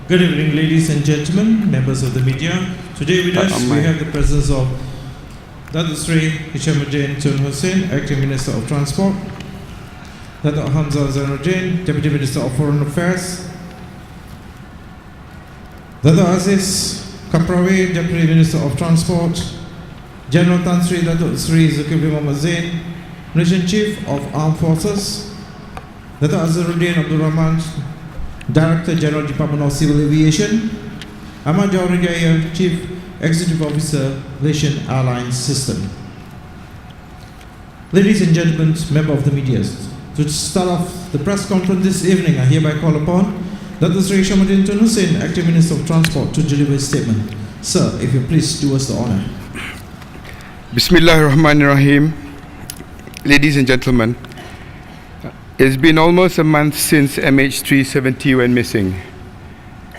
Good evening, ladies and gentlemen, members of the media. Today with us, we have the presence of Dato Sri Hishamuddin Tun Hussein, Acting Minister of Transport, Dato Hamza Zainuddin, Deputy Minister of Foreign Affairs, Dato Aziz Kaprawi, Deputy Minister of Transport, General Tan Sri Dato Sri Zulkifli Mohammad Zain, Malaysian Chief of Armed Forces, Dato Azharuddin Abdul Rahman, Director General Department of Civil Aviation, Ahmad Jawhar Jaya, Chief Executive Officer, Malaysian Airlines System. Ladies and gentlemen, members of the media, to start off the press conference this evening, I hereby call upon Dato Sri Hishamuddin Tun Hussein, Acting Minister of Transport, to deliver his statement. Sir, if you please do us the honor. Bismillahirrahmanirrahim. Ladies and gentlemen, it's been almost a month since MH370 went missing.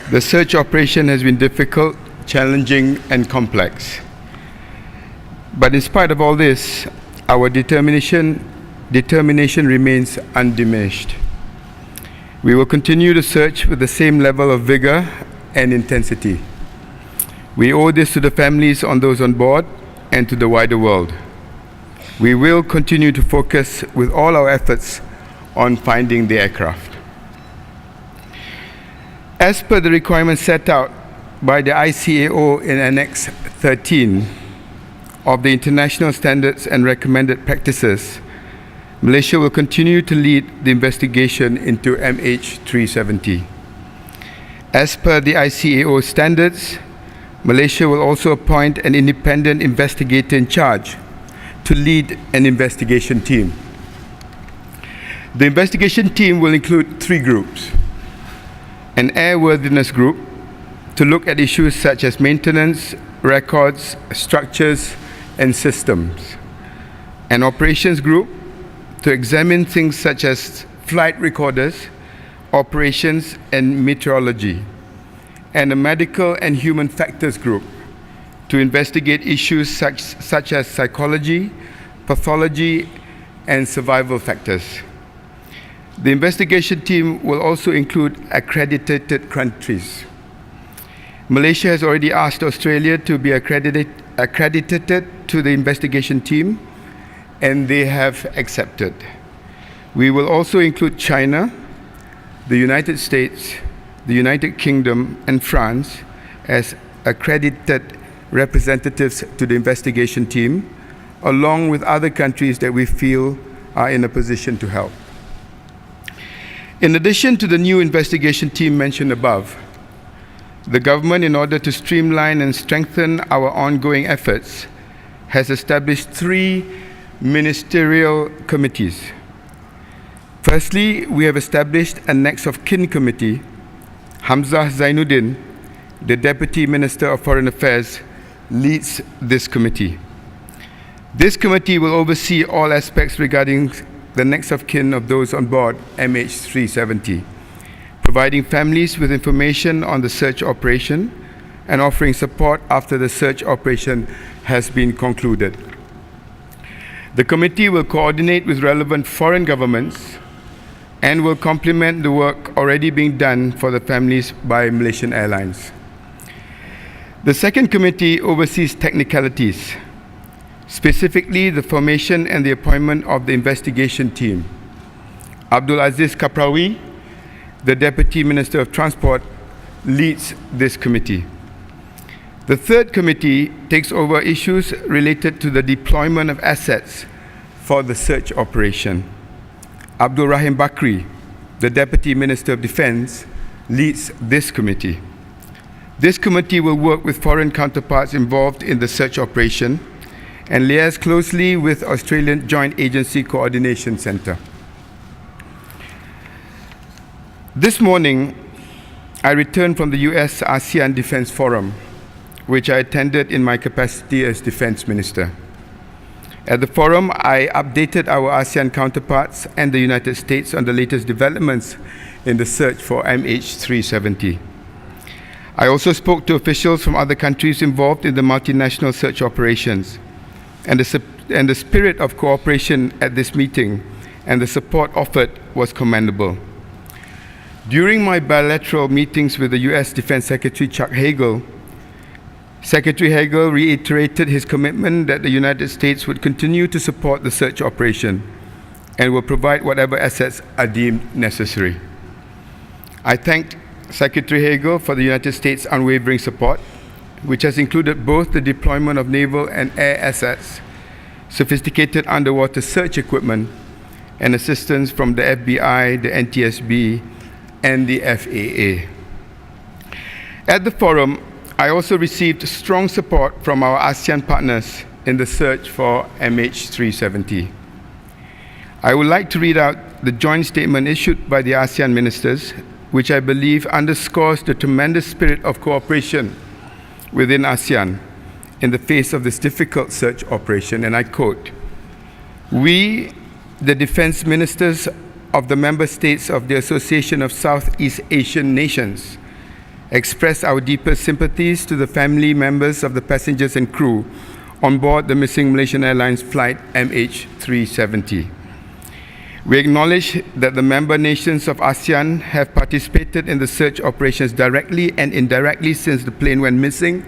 The search operation has been difficult, challenging, and complex. But in spite of all this, our determination remains undiminished. We will continue to search with the same level of vigor and intensity. We owe this to the families on those on board and to the wider world. We will continue to focus with all our efforts on finding the aircraft. As per the requirements set out by the ICAO in Annex 13 of the International Standards and Recommended Practices, Malaysia will continue to lead the investigation into MH370. As per the ICAO standards, Malaysia will also appoint an independent investigator in charge to lead an investigation team. The investigation team will include 3 groups: an airworthiness group to look at issues such as maintenance, records, structures, and systems; an operations group to examine things such as flight recorders, operations, and meteorology; and a medical and human factors group to investigate issues such as psychology, pathology, and survival factors. The investigation team will also include accredited countries. Malaysia has already asked Australia to be accredited to the investigation team, and they have accepted. We will also include China, the United States, the United Kingdom, and France as accredited representatives to the investigation team, along with other countries that we feel are in a position to help. In addition to the new investigation team mentioned above, the government, in order to streamline and strengthen our ongoing efforts, has established 3 ministerial committees. Firstly, we have established a next of kin committee. Hamza Zainuddin, the Deputy Minister of Foreign Affairs, leads this committee. This committee will oversee all aspects regarding the next of kin of those on board MH370, providing families with information on the search operation and offering support after the search operation has been concluded. The committee will coordinate with relevant foreign governments and will complement the work already being done for the families by Malaysian Airlines. The second committee oversees technicalities, specifically the formation and the appointment of the investigation team. Abdul Aziz Kaprawi, the Deputy Minister of Transport, leads this committee. The third committee takes over issues related to the deployment of assets for the search operation. Abdul Rahim Bakri, the Deputy Minister of Defence, leads this committee. This committee will work with foreign counterparts involved in the search operation and liaise closely with Australian Joint Agency Coordination Centre. This morning, I returned from the US ASEAN Defence Forum, which I attended in my capacity as Defence Minister. At the forum, I updated our ASEAN counterparts and the United States on the latest developments in the search for MH370. I also spoke to officials from other countries involved in the multinational search operations, and the spirit of cooperation at this meeting and the support offered was commendable. During my bilateral meetings with the U.S. Defense Secretary Chuck Hagel, Secretary Hagel reiterated his commitment that the United States would continue to support the search operation and will provide whatever assets are deemed necessary. I thanked Secretary Hagel for the United States' unwavering support, which has included both the deployment of naval and air assets, sophisticated underwater search equipment, and assistance from the FBI, the NTSB, and the FAA. At the forum, I also received strong support from our ASEAN partners in the search for MH370. I would like to read out the joint statement issued by the ASEAN ministers, which I believe underscores the tremendous spirit of cooperation within ASEAN in the face of this difficult search operation. And I quote, "We, the defense ministers of the member states of the Association of Southeast Asian Nations, express our deepest sympathies to the family members of the passengers and crew on board the missing Malaysian Airlines flight MH370. We acknowledge that the member nations of ASEAN have participated in the search operations directly and indirectly since the plane went missing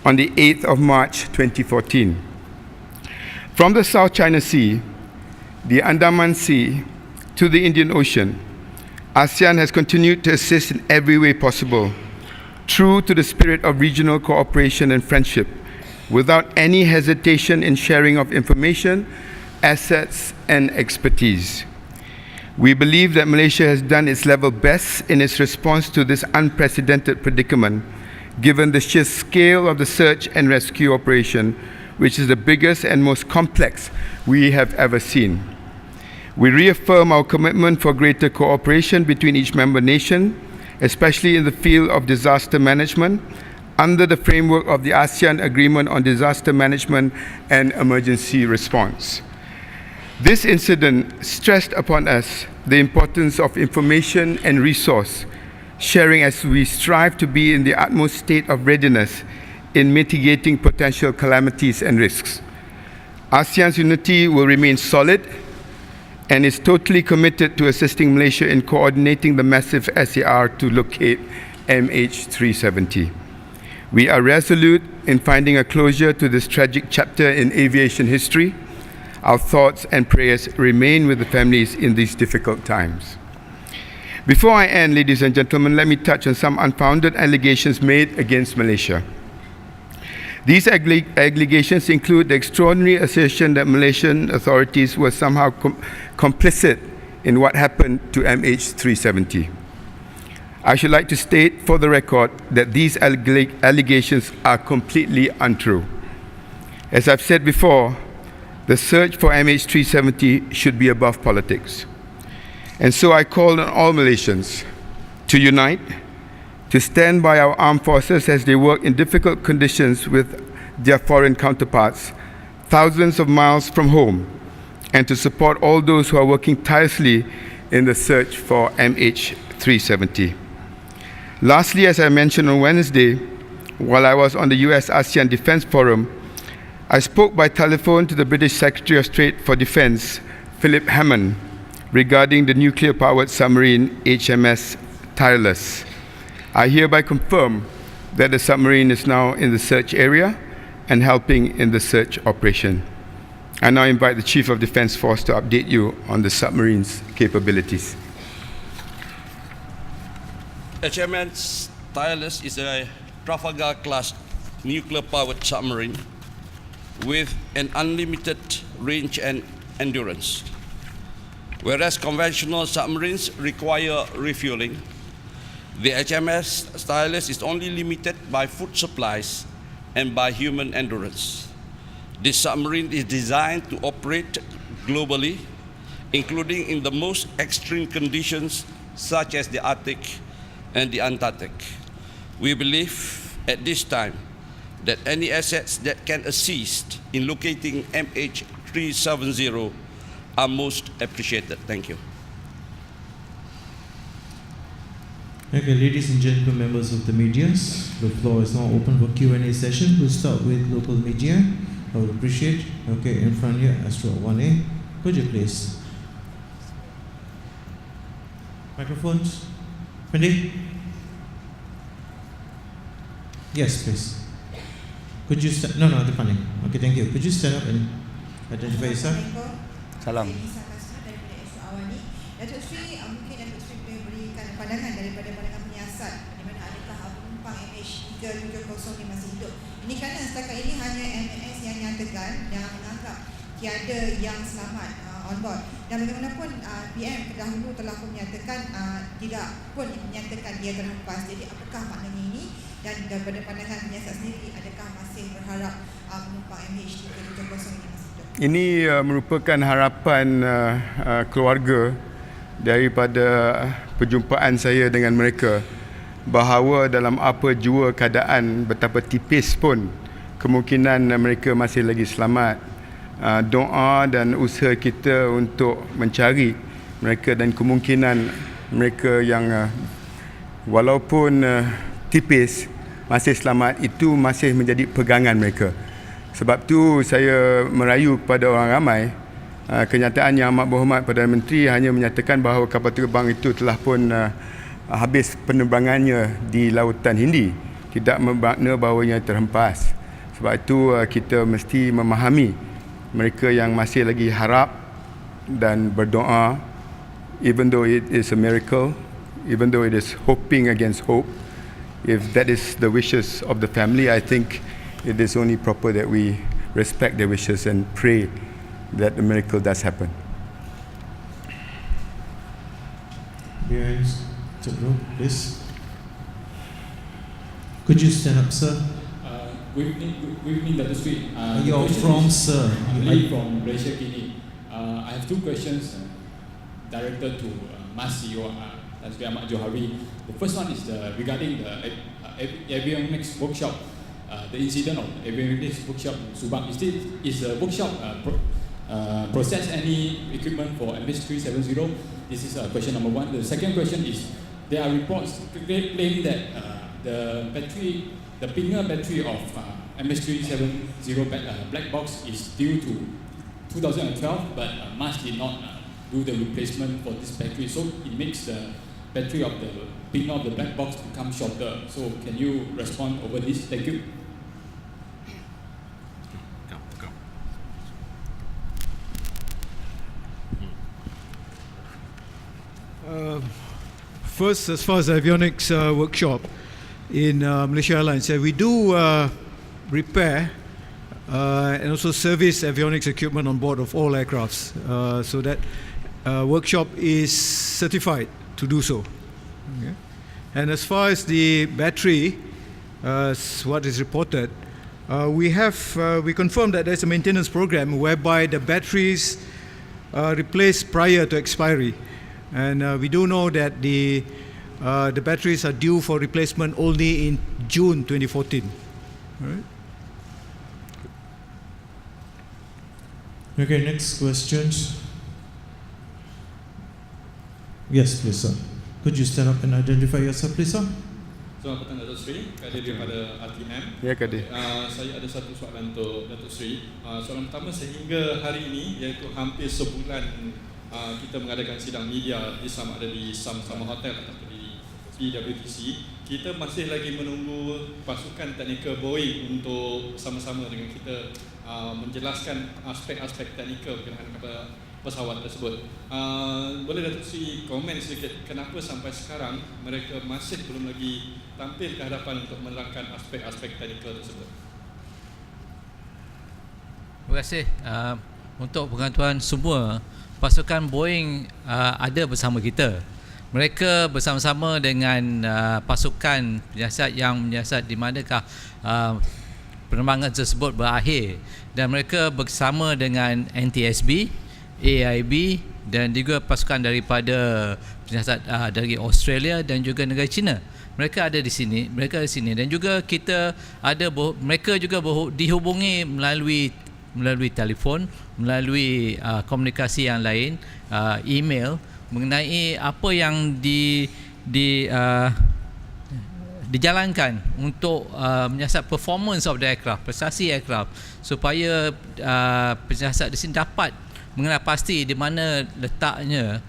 on the 8th of March 2014. From the South China Sea, the Andaman Sea, to the Indian Ocean, ASEAN has continued to assist in every way possible, true to the spirit of regional cooperation and friendship, without any hesitation in sharing of information, assets, and expertise. We believe that Malaysia has done its level best in its response to this unprecedented predicament, given the sheer scale of the search and rescue operation, which is the biggest and most complex we have ever seen. We reaffirm our commitment for greater cooperation between each member nation, especially in the field of disaster management, under the framework of the ASEAN Agreement on Disaster Management and Emergency Response. This incident stressed upon us the importance of information and resource sharing as we strive to be in the utmost state of readiness in mitigating potential calamities and risks. ASEAN's unity will remain solid and is totally committed to assisting Malaysia in coordinating the massive SAR to locate MH370. We are resolute in finding a closure to this tragic chapter in aviation history. Our thoughts and prayers remain with the families in these difficult times. Before I end, ladies and gentlemen, let me touch on some unfounded allegations made against Malaysia. These allegations include the extraordinary assertion that Malaysian authorities were somehow complicit in what happened to MH370. I should like to state for the record that these allegations are completely untrue. As I've said before, the search for MH370 should be above politics. And so I call on all Malaysians to unite, to stand by our armed forces as they work in difficult conditions with their foreign counterparts, thousands of miles from home, and to support all those who are working tirelessly in the search for MH370. Lastly, as I mentioned on Wednesday, while I was on the US ASEAN Defense Forum, I spoke by telephone to the British Secretary of State for Defense, Philip Hammond, regarding the nuclear-powered submarine HMS Tireless. I hereby confirm that the submarine is now in the search area and helping in the search operation. I now invite the Chief of Defense Force to update you on the submarine's capabilities. HMS Tireless is a Trafalgar-class nuclear-powered submarine with an unlimited range and endurance. Whereas conventional submarines require refueling, the HMS Tireless is only limited by food supplies and by human endurance. This submarine is designed to operate globally, including in the most extreme conditions such as the Arctic and the Antarctic. We believe at this time that any assets that can assist in locating MH370 are most appreciated. Thank you. Okay, ladies and gentlemen, members of the media, the floor is now open for Q&A session. We'll start with local media. I would appreciate. Okay, in front here, Astro 1A. Could you please? Microphones. Fendi? Yes, please. Could you stand? No, depan ni. Okay, thank you. Could you stand up and identify yourself? Salam. Datuk Sri, mungkin Datuk Sri boleh berikan pandangan daripada pandangan penyiasat di mana adakah penumpang MH370 masih hidup. Ini kerana setakat ini hanya MAS yang nyatakan dan menganggap tiada yang selamat on board. Dan bagaimanapun PM terdahulu telah pun menyatakan tidak pun menyatakan dia terhempas. Jadi apakah maknanya ini? Dan daripada pandangan penyiasat sendiri, adakah masih berharap penumpang MH370 ini masih hidup? Ini merupakan harapan keluarga daripada perjumpaan saya dengan mereka, bahawa dalam apa jua keadaan, betapa tipis pun kemungkinan mereka masih lagi selamat. Doa dan usaha kita untuk mencari mereka dan kemungkinan mereka yang walaupun tipis masih selamat, itu masih menjadi pegangan mereka. Sebab tu saya merayu kepada orang ramai. Kenyataan yang amat berhormat Perdana Menteri hanya menyatakan bahawa kapal terbang itu telah pun habis penerbangannya di Lautan Hindi, tidak bermakna bahawa ia terhempas. Sebab itu kita mesti memahami mereka yang masih lagi harap dan berdoa, even though it is a miracle, even though it is hoping against hope. If that is the wishes of the family, I think it is only proper that we respect their wishes and pray that the miracle does happen. Behind the room, please. Could you stand up, sir? Good evening, Datuk Sri. You're from, sir? I'm from Malaysia, Kini. I have two questions directed to Mas CEO Datuk Sri Ahmad Johari. The first one is regarding the avionics workshop. The incident of avionics workshop in Subang. Is the workshop process any equipment for MH370? This is question number one. The second question is, there are reports claiming that the pinger battery of MH370 black box is due to 2012, but MAS did not do the replacement for this battery, so it makes the battery of the pinger of the black box become shorter. So can you respond over this? Thank you. First, as far as the avionics workshop in Malaysia Airlines, we do repair and also service avionics equipment on board of all aircrafts. So that workshop is certified to do so. Okay. And as far as the battery, what is reported, we confirm that there's a maintenance program whereby the batteries are replaced prior to expiry. And we do know that the batteries are due for replacement only in June 2014. All right. Okay, next questions. Yes, please, sir. Could you stand up and identify yourself, please, sir? Selamat petang Datuk Sri, Kadir daripada RTM. Ya, Kadir. Saya ada satu soalan untuk Datuk Sri. Soalan pertama, sehingga hari ini, iaitu hampir sebulan kita mengadakan sidang media sama ada di sama-sama hotel ataupun di PWTC, kita masih lagi menunggu pasukan teknikal Boeing untuk sama-sama dengan kita menjelaskan aspek-aspek teknikal berkenaan kepada pesawat tersebut. Boleh Datuk Sri komen sedikit kenapa sampai sekarang mereka masih belum lagi tampil ke hadapan untuk menerangkan aspek-aspek teknikal tersebut? Terima kasih. Untuk pengetahuan semua, pasukan Boeing ada bersama kita. Mereka bersama-sama dengan pasukan penyiasat yang menyiasat di manakah penerbangan tersebut berakhir, dan mereka bersama dengan NTSB, AIB dan juga pasukan daripada penyiasat dari Australia dan juga negara China. Mereka ada di sini, dan juga kita ada mereka juga dihubungi melalui telefon, melalui komunikasi yang lain, email mengenai apa yang dijalankan untuk menyiasat performance of the aircraft, prestasi aircraft, supaya penyiasat di sini dapat mengenal pasti di mana letaknya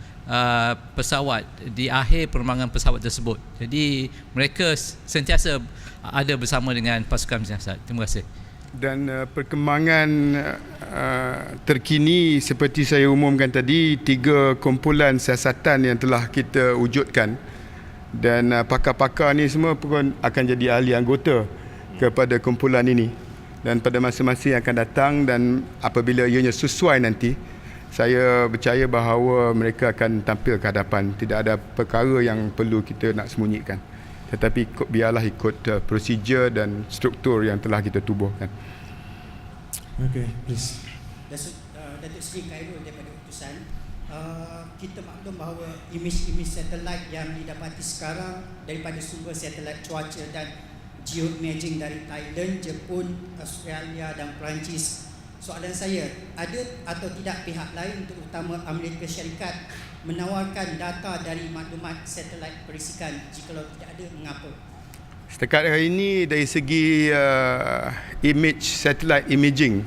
pesawat di akhir penerbangan pesawat tersebut. Jadi mereka sentiasa ada bersama dengan pasukan penyiasat. Terima kasih. Dan perkembangan terkini seperti saya umumkan tadi, 3 kumpulan siasatan yang telah kita wujudkan, dan pakar-pakar ni semua pun akan jadi ahli anggota kepada kumpulan ini, dan pada masa-masa yang akan datang dan apabila ianya sesuai nanti, saya percaya bahawa mereka akan tampil ke hadapan. Tidak ada perkara yang perlu kita nak sembunyikan, tetapi biarlah ikut prosedur dan struktur yang telah kita tubuhkan. Okay, please. Datuk Seri Khairul daripada utusan, kita maklum bahawa imej-imej satelit yang didapati sekarang daripada sumber satelit cuaca dan geoimaging dari Thailand, Jepun, Australia dan Perancis. Soalan saya, ada atau tidak pihak lain terutama Amerika Syarikat menawarkan data dari maklumat satelit perisikan? Jikalau tidak ada, mengapa? Setakat hari ini dari segi image satellite imaging,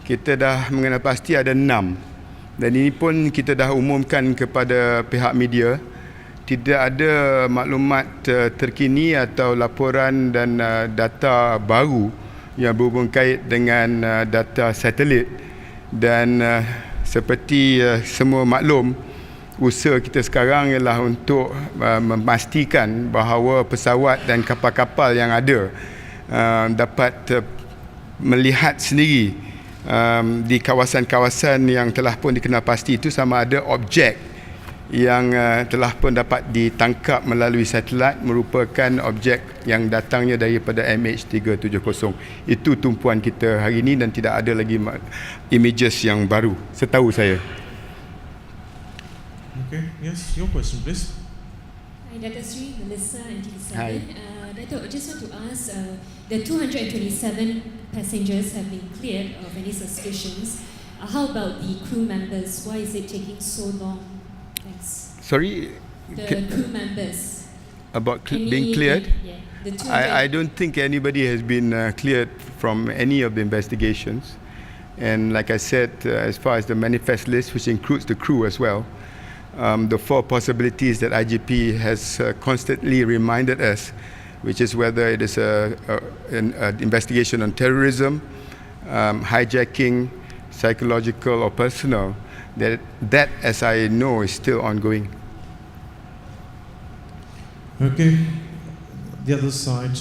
kita dah mengenal pasti ada 6, dan ini pun kita dah umumkan kepada pihak media. Tidak ada maklumat terkini atau laporan dan data baru yang berhubung kait dengan data satelit. Dan seperti semua maklum, usaha kita sekarang ialah untuk memastikan bahawa pesawat dan kapal-kapal yang ada dapat melihat sendiri di kawasan-kawasan yang telah pun dikenal pasti itu sama ada objek yang telah pun dapat ditangkap melalui satelit merupakan objek yang datangnya daripada MH370. Itu tumpuan kita hari ini dan tidak ada lagi images yang baru setahu saya. Okay, yes, your question please. Hi, Dato' Sri, Melissa and TV7. Hi. Dato', I just want to ask, the 227 passengers have been cleared of any suspicions. How about the crew members? Why is it taking so long? Thanks. Sorry? The crew members. About being cleared? Yeah. The 200. I don't think anybody has been cleared from any of the investigations. And like I said, as far as the manifest list, which includes the crew as well, the 4 possibilities that IGP has constantly reminded us, which is whether it is an investigation on terrorism, hijacking, psychological or personal, that as I know is still ongoing. Okay, the other side,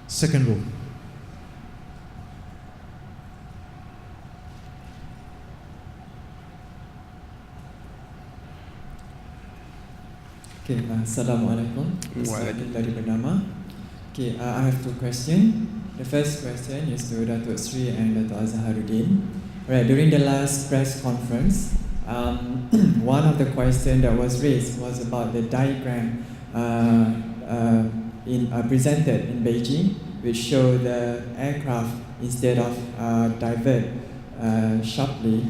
second row. Okay, Assalamualaikum. Dari bernama. Okay, I have 2 questions. The first question is to Datuk Sri and Datuk Azharuddin. Right, during the last press conference, one of the questions that was raised was about the diagram presented in Beijing, which show the aircraft instead of divert sharply,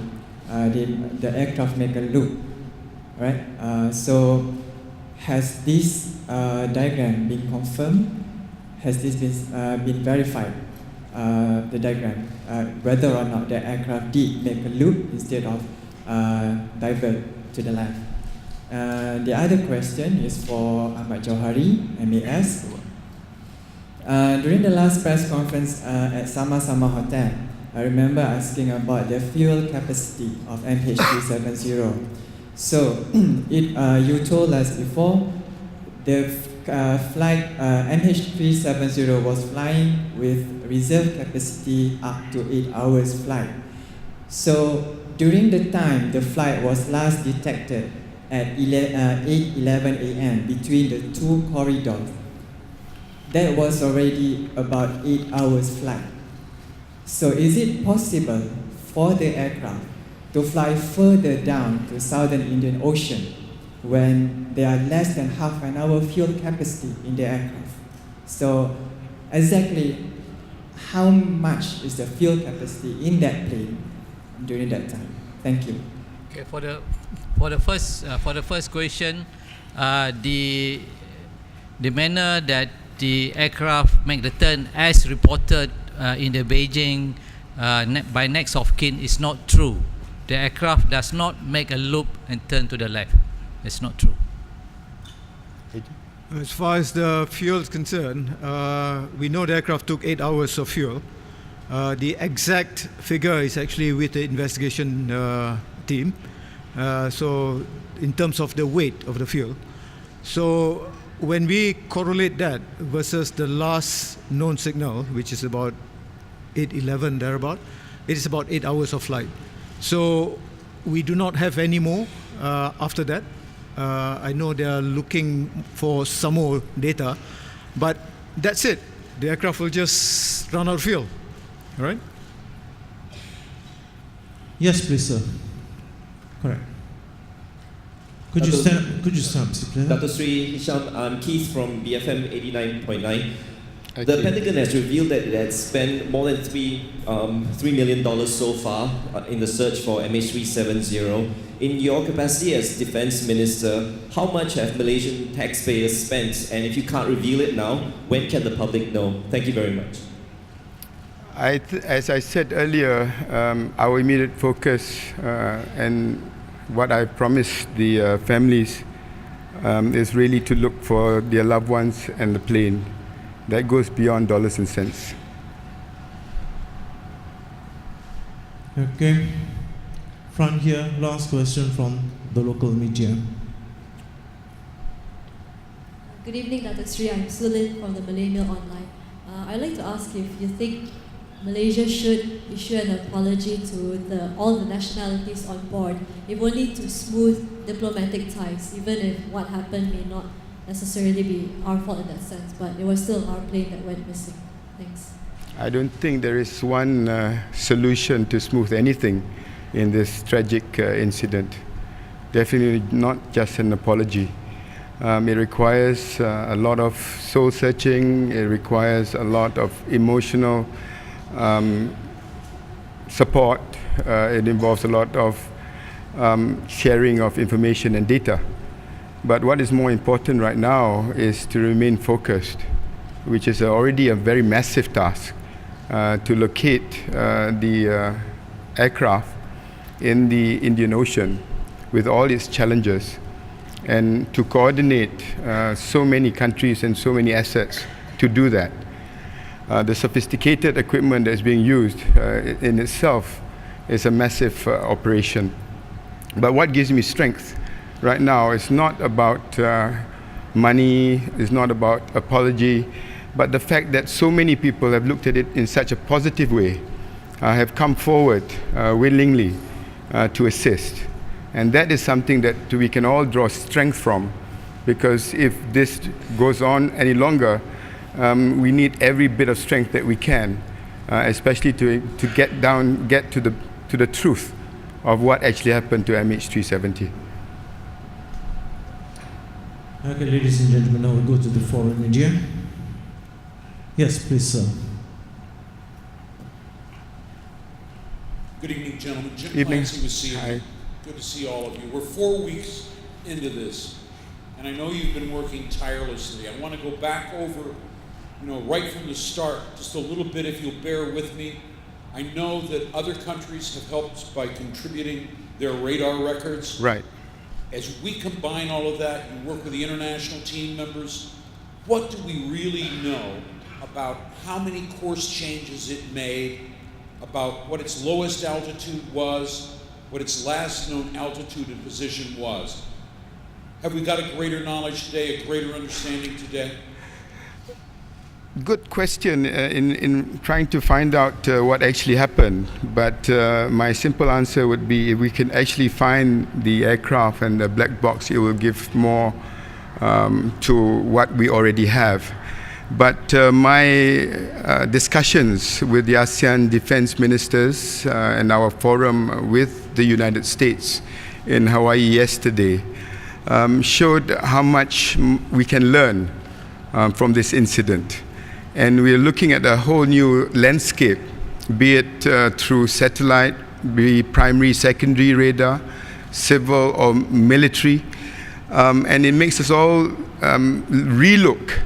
the aircraft make a loop, right? So has this diagram been confirmed? Has this been verified? The diagram, whether or not the aircraft did make a loop instead of divert to the left. The other question is for Ahmad Johari, MAS. During the last press conference at Sama-Sama Hotel, I remember asking about the fuel capacity of MH370. So, you told us before the flight MH370 was flying with reserve capacity up to 8 hours flight. So, during the time the flight was last detected at 8:11 a.m. between the 2 corridors, that was already about 8 hours flight. So is it possible for the aircraft to fly further down to Southern Indian Ocean when there are less than half an hour fuel capacity in the aircraft? So exactly how much is the fuel capacity in that plane during that time? Thank you. Okay, for the first question, the manner that the aircraft make the turn as reported in the Beijing by next of kin is not true. The aircraft does not make a loop and turn to the left. It's not true. As far as the fuel is concerned, we know the aircraft took 8 hours of fuel. The exact figure is actually with the investigation team. So in terms of the weight of the fuel. So when we correlate that versus the last known signal, which is about 8:11 thereabout, it is about 8 hours of flight. So we do not have any more after that. I know they are looking for some more data, but that's it. The aircraft will just run out of fuel. All right? Yes, please, sir. Correct. Could you stand up, please? Dr. Sri Hisham, I'm Keith from BFM 89.9. Okay. The Pentagon has revealed that it has spent more than $3 million so far in the search for MH370. In your capacity as Defense Minister, how much have Malaysian taxpayers spent? And if you can't reveal it now, when can the public know? Thank you very much. As I said earlier, our immediate focus and what I promised the families is really to look for their loved ones and the plane. That goes beyond dollars and cents. Okay. Front here, last question from the local media. Good evening, Dr. Sri. I'm Sulin from the Malay Mail Online. I'd like to ask if you think Malaysia should issue an apology to all the nationalities on board, if only to smooth diplomatic ties, even if what happened may not necessarily be our fault in that sense, but it was still our plane that went missing. Thanks. I don't think there is one solution to smooth anything in this tragic incident. Definitely not just an apology. It requires a lot of soul searching. It requires a lot of emotional support. It involves a lot of sharing of information and data. But what is more important right now is to remain focused, which is already a very massive task, to locate the aircraft in the Indian Ocean with all its challenges, and to coordinate so many countries and so many assets to do that. The sophisticated equipment that is being used in itself is a massive operation. But what gives me strength right now is not about money, it's not about apology, but the fact that so many people have looked at it in such a positive way, have come forward willingly to assist. And that is something that we can all draw strength from, because if this goes on any longer, we need every bit of strength that we can, especially to get to the truth of what actually happened to MH370. Okay, ladies and gentlemen, now we'll go to the foreign media. Yes, please, sir. Good evening, gentlemen. Jim Evening. Clancy with CNN. Hi. Good to see all of you. We're 4 weeks into this, and I know you've been working tirelessly. I want to go back over, right from the start, just a little bit, if you'll bear with me. I know that other countries have helped by contributing their radar records. Right. As we combine all of that and work with the international team members, what do we really know about how many course changes it made, about what its lowest altitude was, what its last known altitude and position was? Have we got a greater knowledge today, a greater understanding today? Good question in trying to find out what actually happened, but my simple answer would be if we can actually find the aircraft and the black box, it will give more to what we already have. But my discussions with the ASEAN defense ministers and our forum with the United States in Hawaii yesterday showed how much we can learn from this incident. And we're looking at a whole new landscape, be it through satellite, be it primary, secondary radar, civil or military. And it makes us all relook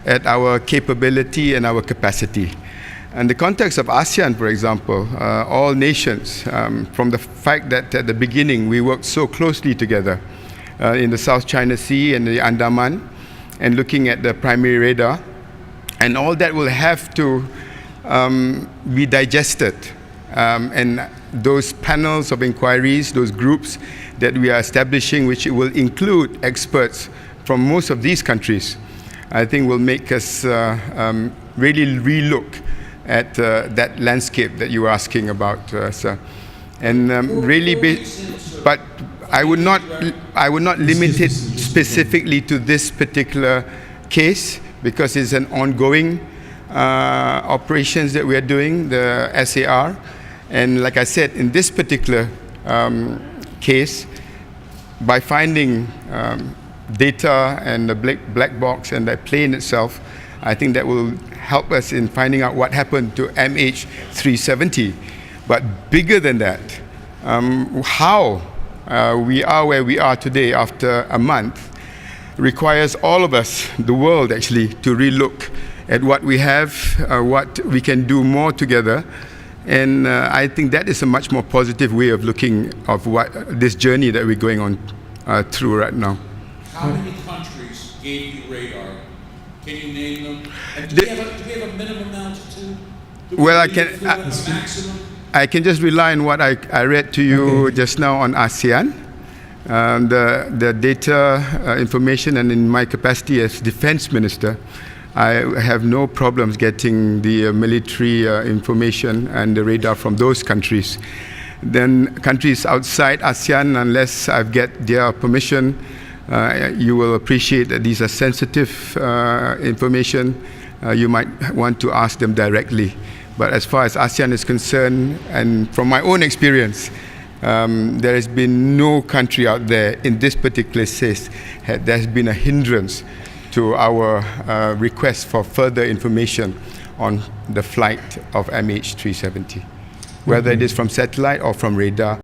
at our capability and our capacity. In the context of ASEAN, for example, all nations, from the fact that at the beginning we worked so closely together, in the South China Sea and the Andaman, and looking at the primary radar. And all that will have to be digested. And those panels of inquiries, those groups that we are establishing, which will include experts from most of these countries, I think will make us really relook at that landscape that you were asking about, sir. And but I would not limit it specifically to this particular case, because it's an ongoing operations that we are doing, the SAR. And like I said, in this particular case, by finding data and the black box and the plane itself, I think that will help us in finding out what happened to MH370. But bigger than that, how we are where we are today after a month requires all of us, the world actually, to relook at what we have, what we can do more together. And I think that is a much more positive way of looking of what this journey that we're going on through right now. How many countries gave you radar? Can you name them? And do we have a minimum altitude? Well, maximum? I can just rely on what I read to you just now on ASEAN. The data information, and in my capacity as defense minister, I have no problems getting the military information and the radar from those countries. Then countries outside ASEAN, unless I get their permission, you will appreciate that these are sensitive information. You might want to ask them directly. But as far as ASEAN is concerned, and from my own experience, there has been no country out there in this particular case that has been a hindrance to our request for further information on the flight of MH370, whether it is from satellite or from radar.